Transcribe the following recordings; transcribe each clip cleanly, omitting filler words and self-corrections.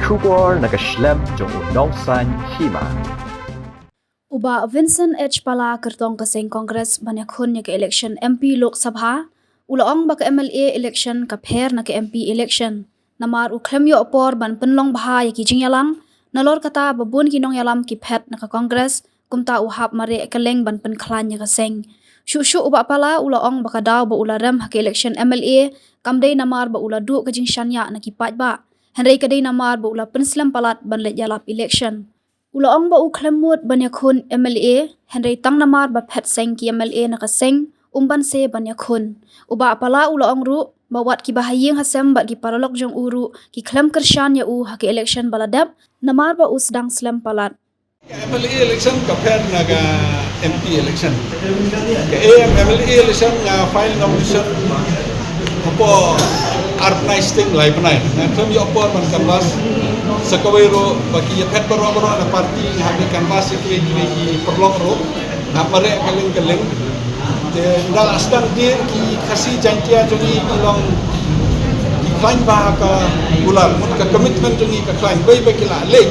Shubor nakaslem jong unongsan hima. Uba Vincent H. Pala kertong kasing Congress banyakun ya ke election MP Lok Sabha, ulaong baka MLA election kapher na ke MP election. Namar uklem yo opor ban penlong baha ya ki jingyalang, nalor kata babun kinong yalam ki pet na ka Congress, kumta uhap mare keleng ban penklan ya kasing. Shushu uba pala ulaong baka daw ba ularem ha ke election MLA, kamday namar ba uladu ka jing shanya na ki pat ba. Henry kaday namar ba ula penslam palat ban let yalap election. Ulaong ba uklemut banyakun MLA, Henry tang namar ba pet seng ki MLA nakaseng, umban se banyakun. Uba apala ulaong ru, bawat ki bahaying hasem bat ki paralok jong uru, ki klem kersyan ya ha ki election baladap, namar ba usdang slem palat. MLA election kapher naga MP election. Ke MLA election nga file nomination opo organized thing lai panai. Na kem yo opo man kanvas sakawero baki pet baro na party habi kanvas ki perlok ro na mare kaleng de dal astan dir ki kasi jantia jongi ilong klaim bah ka bulan mun ka commitment jongi ka klaim bai kila le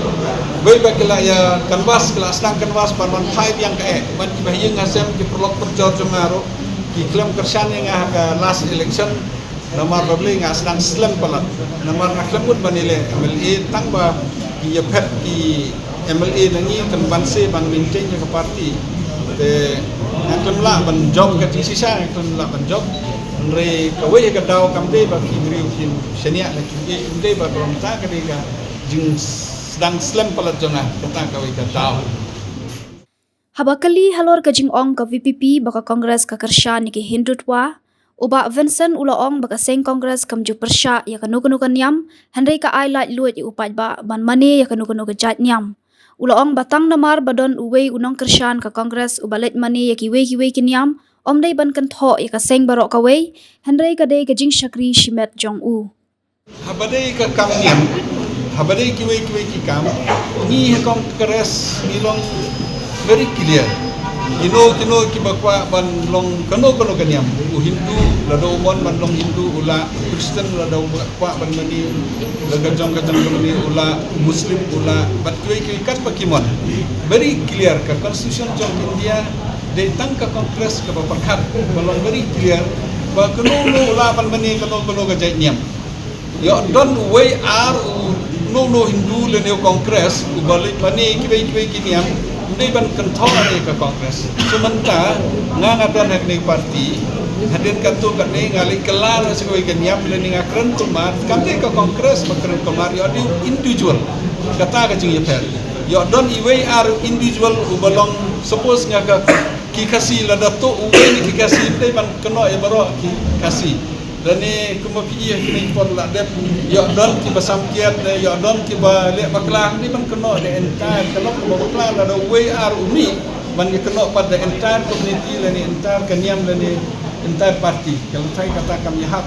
bai kila ya kanvas kila astan kanvas ban 5 yang ka ban ki bahiyeng ngasem ki perlok perjor jongaro ki klaim kersan yang ka last election namar babli nga astan slam palat namar naklamut banile MLA tangba ki yapet ki MLA nangi kan banse ban maintain ka party de naklam la ban job ka sisa naklam la ban job re kawai ka daw kamde ba ki griu kin senia la ki inde ba romta ka diga jing sedang slam palat jonga kata kawai ka daw Habakali halor ka jing ong ka VPP baka Congress ka kersyan ni ki hindutwa, uba Vincent ulaong baka seng Congress kamju persya ya kanu-kanu nyam, Henry ka ay light luat ya upat ba ban mani ya kanu-kanu jat nyam. Ulaong batang namar badon uwei unong kersyan ka Congress ubalit mani ya kiwei kinyam, omday ban kentho ya ka seng barok kawei, Henry ka day ka jing syakri shimet jong u. habadai ka kam niam habadai kiwei ki kam ni ha Congress nilong very clear kino ki bakwa ban long kano kanyam u Hindu lado mon ban long Hindu ula Kristen lado bakwa ban mani lagajong mani ula Muslim ula bat kiwi kat pakimon very clear ka constitution jong India de tangka Congress ka bapakat balong very clear ba kano ula ban mani kano ka janyam yo don way are no Hindu le Congress u balik mani kiwi kiniam hindi ban kentong ni ka Congress. Sementara ngangatan hak ni parti hadir katu kat ni ngali kelar sebagai kenyam le ni ngakren kumar kamde ka Congress makren kumar yo di individual kata ka jing yeper yo don iwe are individual u belong suppose ngaga ki kasi la dato uwe ni ki kasi dai ban keno e baro ki kasi dan ni kumapi ni pon la dep yo don ki basam kiat yo don ki ba le baklang ni ban keno de entire kalau ko baklang la do we are umi ban ki keno pada entire community la ni entire kenyam la ni entire party kalau saya kata kami hak